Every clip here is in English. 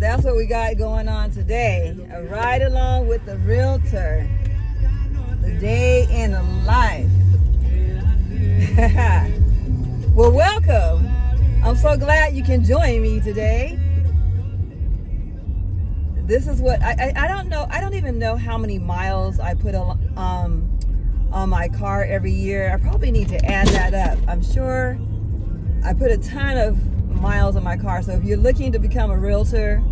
that's what we got going on today. A ride along with the realtor. The day in the life. Well, welcome. I'm so glad you can join me today. This is what I don't know. I don't even know how many miles I put on my car every year. I probably need to add that up. I'm sure I put a ton of miles on my car. So if you're looking to become a realtor,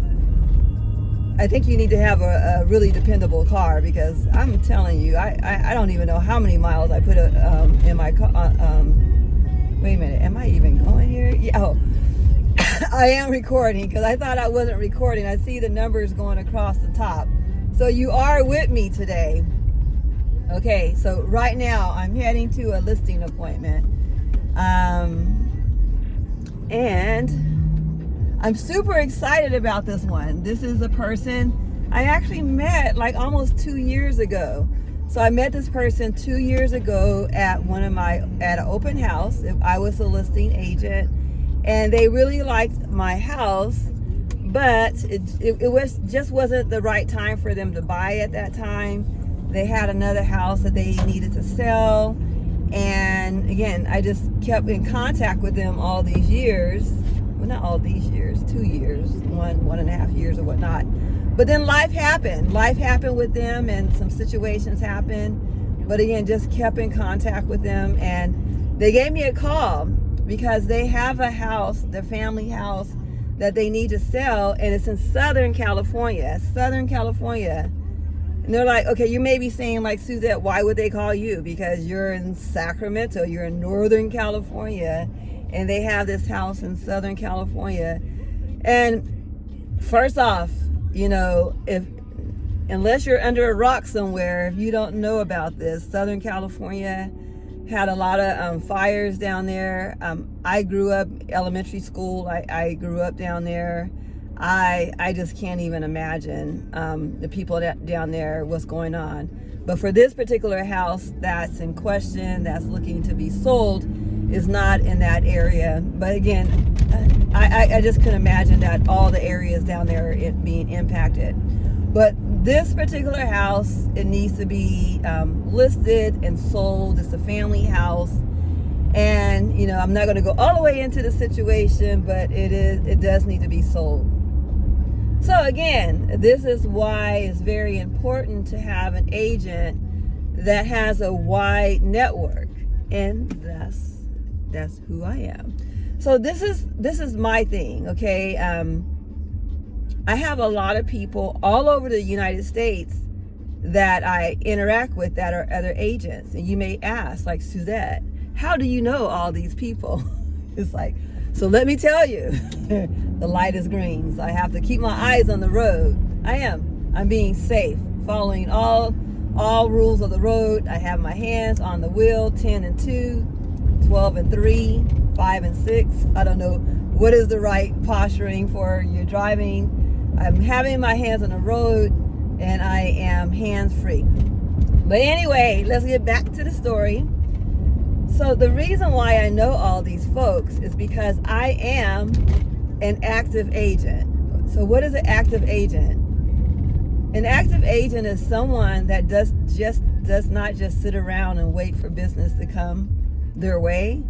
I think you need to have a really dependable car, because I'm telling you, I don't even know how many miles I put in my car. Wait a minute, am I even going here? Yeah, oh, I am recording, because I thought I wasn't recording. I see the numbers going across the top. So you are with me today. Okay, so right now I'm heading to a listing appointment. And I'm super excited about this one. This is a person I actually met like almost 2 years ago. So I met this person 2 years ago at at an open house. I was a listing agent, and they really liked my house, but it just wasn't the right time for them to buy at that time. They had another house that they needed to sell. And again, I just kept in contact with them all these years. Well, not all these years, 2 years, one and a half years or whatnot. But then life happened. Life happened with them, and some situations happened. But again, just kept in contact with them. And they gave me a call because they have a house, their family house, that they need to sell. And it's in Southern California. And they're like, okay, you may be saying, like, Suzette, why would they call you? Because you're in Sacramento, you're in Northern California, and they have this house in Southern California. And first off, you know, unless you're under a rock somewhere, if you don't know about this, Southern California had a lot of fires down there. I grew up elementary school. I grew up down there. I just can't even imagine the people down there, what's going on. But for this particular house that's in question, that's looking to be sold, is not in that area. But again, I just couldn't imagine that all the areas down there being impacted. But this particular house, it needs to be listed and sold. It's a family house. And, you know, I'm not going to go all the way into the situation, but it does need to be sold. So again, this is why it's very important to have an agent that has a wide network, and that's who I am. So this is my thing, okay? I have a lot of people all over the United States that I interact with that are other agents, and you may ask, like, Suzette, how do you know all these people? It's like, so let me tell you, the light is green, so I have to keep my eyes on the road. I'm being safe, following all rules of the road. I have my hands on the wheel, 10 and 2, 12 and 3, 5 and 6. I don't know what is the right posturing for your driving. I'm having my hands on the road, and I am hands-free. But anyway, let's get back to the story. So the reason why I know all these folks is because I am an active agent. So what is an active agent? An active agent is someone that does not just sit around and wait for business to come their way.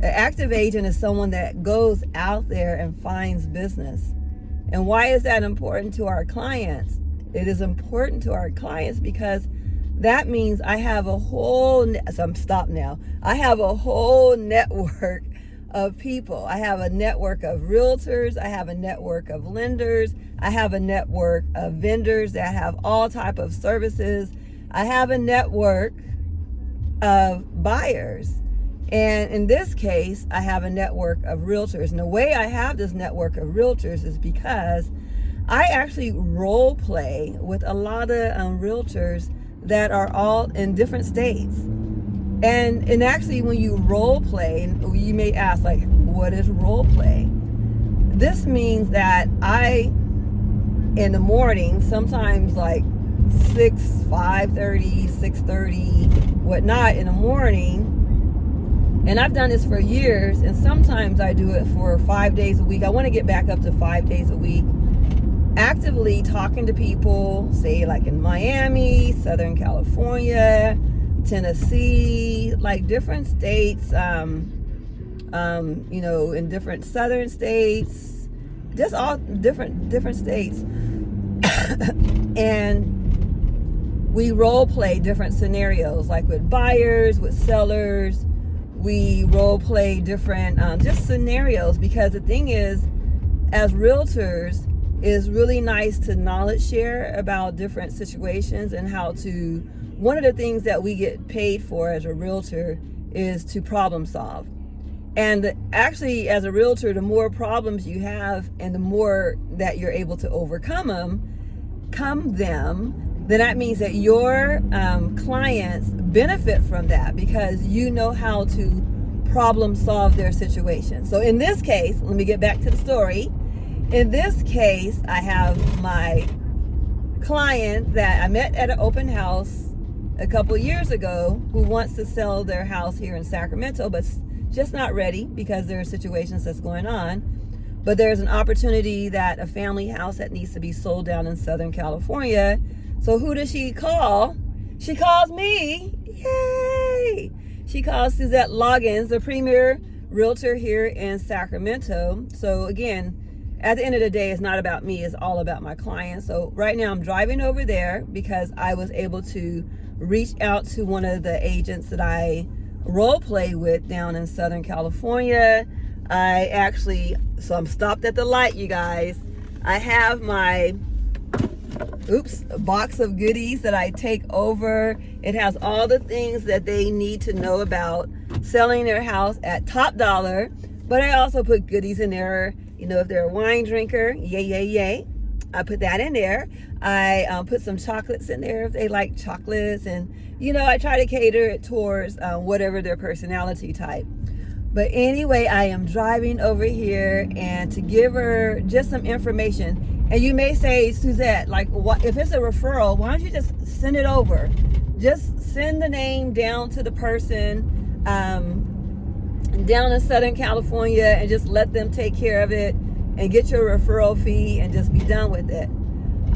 An active agent is someone that goes out there and finds business. And why is that important to our clients? It is important to our clients because that means I have a whole, so I'm stopped now. I have a whole network of people. I have a network of realtors. I have a network of lenders. I have a network of vendors that have all type of services. I have a network of buyers. And in this case, I have a network of realtors. And the way I have this network of realtors is because I actually role play with a lot of realtors that are all in different states. And actually, when you role play, you may ask, like, what is role play? This means that I, in the morning, sometimes like 5:30, 6:30, whatnot in the morning, and I've done this for years, and sometimes I do it for 5 days a week. I want to get back up to 5 days a week. actively talking to people, say like in Miami, Southern California, Tennessee, like different states, in different southern states, just all different states. And we role play different scenarios, like with buyers, with sellers. We role play different just scenarios, because the thing is, as realtors, it's really nice to knowledge share about different situations and how to. One of the things that we get paid for as a realtor is to problem solve. And actually, as a realtor, the more problems you have and the more that you're able to overcome them, then that means that your clients benefit from that, because you know how to problem solve their situation. So in this case, let me get back to the story. In this case, I have my client that I met at an open house a couple years ago, who wants to sell their house here in Sacramento, but just not ready because there are situations that's going on. But there's an opportunity that a family house that needs to be sold down in Southern California. So who does she call? She calls me. Yay! She calls Suzette Loggins, the premier realtor here in Sacramento. So again, at the end of the day, it's not about me, it's all about my clients. So right now I'm driving over there because I was able to reach out to one of the agents that I role play with down in Southern California. So I'm stopped at the light, you guys. I have my box of goodies that I take over. It has all the things that they need to know about selling their house at top dollar. But I also put goodies in there. If they're a wine drinker, yay. I put that in there. I put some chocolates in there if they like chocolates. And, I try to cater it towards whatever their personality type. But anyway, I am driving over here and to give her just some information. And you may say, Suzette, like, what if it's a referral, why don't you just send it over? Just send the name down to the person down in Southern California and just let them take care of it and get your referral fee and just be done with it.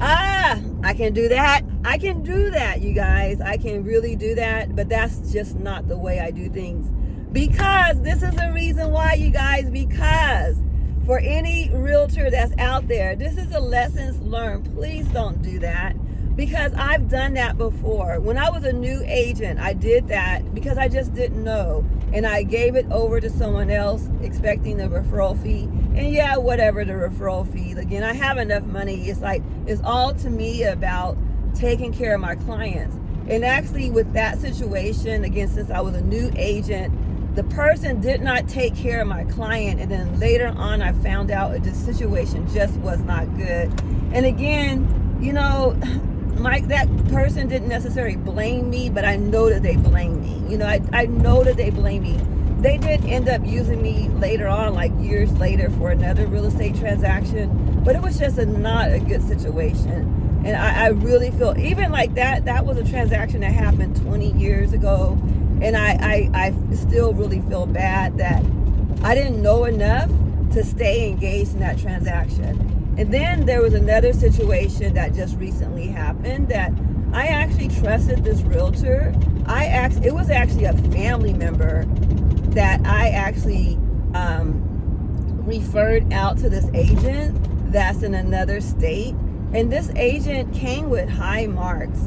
I can do that. I can do that, you guys. I can really do that, but that's just not the way I do things. Because this is the reason why, you guys, because for any realtor that's out there, this is a lessons learned. Please don't do that, because I've done that before. When I was a new agent, I did that because I just didn't know. And I gave it over to someone else expecting the referral fee. And yeah, whatever the referral fee. Again, I have enough money. It's all to me about taking care of my clients. And actually with that situation, again, since I was a new agent, the person did not take care of my client. And then later on, I found out that the situation just was not good. And again, that person didn't necessarily blame me, but I know that they blame me. I know that they blame me. They did end up using me later on, like years later, for another real estate transaction, but it was just not a good situation. And I really feel, even like that was a transaction that happened 20 years ago. And I still really feel bad that I didn't know enough to stay engaged in that transaction. And then there was another situation that just recently happened that I actually trusted this realtor. It was actually a family member that I actually referred out to this agent that's in another state. And this agent came with high marks,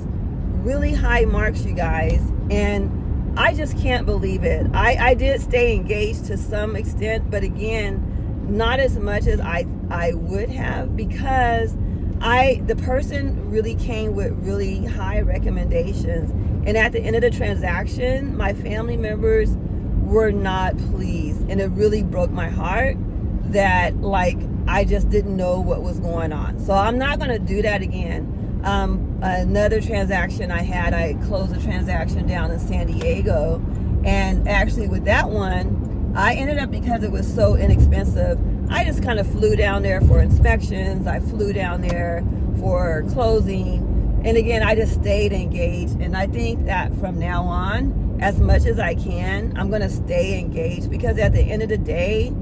really high marks, you guys. And I just can't believe it. I did stay engaged to some extent, but again, not as much as I would have, because the person really came with really high recommendations. And at the end of the transaction, my family members were not pleased. And it really broke my heart that I just didn't know what was going on. So I'm not going to do that again. Another transaction I closed a transaction down in San Diego. And actually with that one, I ended up, because it was so inexpensive, I just kind of flew down there for inspections. I flew down there for closing. And again, I just stayed engaged. And I think that from now on, as much as I can, I'm going to stay engaged, because at the end of the day,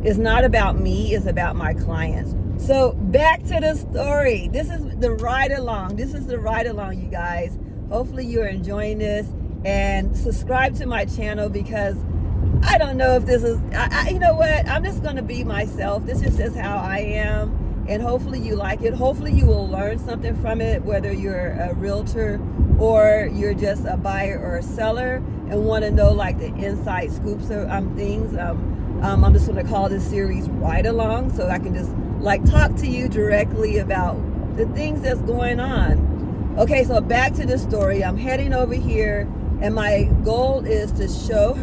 it's not about me, it's about my clients. So back to the story. This is the ride along. You guys. Hopefully you're enjoying this, and subscribe to my channel, because I don't know if this is, you know what? I'm just going to be myself. This is just how I am. And hopefully you like it. Hopefully you will learn something from it, whether you're a realtor or you're just a buyer or a seller and want to know like the inside scoops of things. I'm just going to call this series Ride Along, so I can just like talk to you directly about the things that's going on. Okay, so back to the story. I'm heading over here, and my goal is to show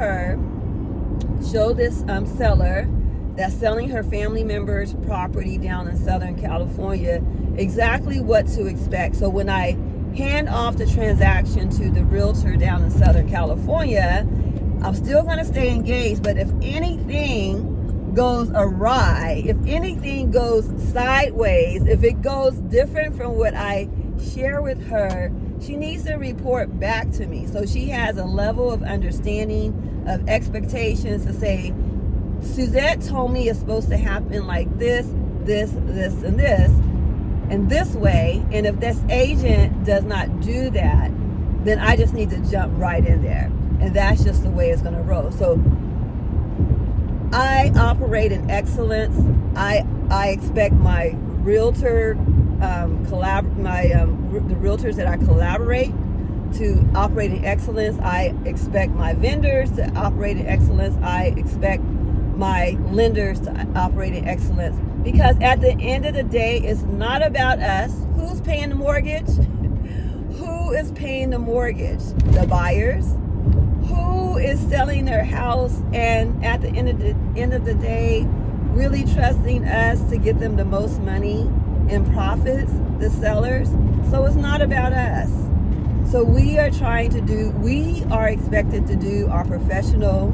this seller that's selling her family member's property down in Southern California exactly what to expect. So when I hand off the transaction to the realtor down in Southern California, I'm still going to stay engaged, but if anything goes awry, if anything goes sideways, if it goes different from what I share with her, she needs to report back to me. So she has a level of understanding of expectations to say, Suzette told me it's supposed to happen like this, and this way. And if this agent does not do that, then I just need to jump right in there. And that's just the way it's going to roll. So I operate in excellence. I expect my realtor, the realtors that I collaborate to operate in excellence. I expect my vendors to operate in excellence. I expect my lenders to operate in excellence, because at the end of the day, it's not about us. Who's paying the mortgage? Who is paying the mortgage? The buyers. Who is selling their house and at the end of the day really trusting us to get them the most money and profits? The sellers. So it's not about us. So we are expected to do our professional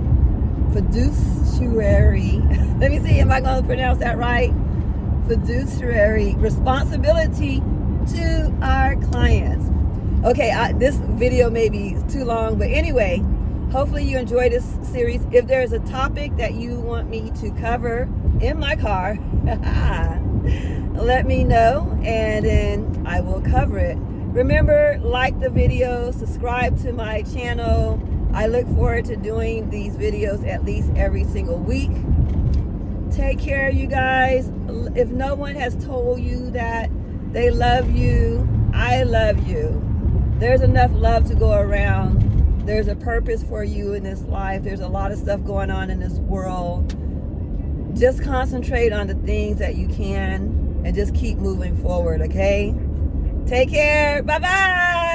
fiduciary, let me see, am I going to pronounce that right? Fiduciary responsibility to our clients. Okay, this video may be too long, but anyway, hopefully you enjoy this series. If there's a topic that you want me to cover in my car, let me know, and then I will cover it. Remember, like the video, subscribe to my channel. I look forward to doing these videos at least every single week. Take care, you guys. If no one has told you that they love you, I love you. There's enough love to go around. There's a purpose for you in this life. There's a lot of stuff going on in this world. Just concentrate on the things that you can and just keep moving forward, okay? Take care. Bye-bye.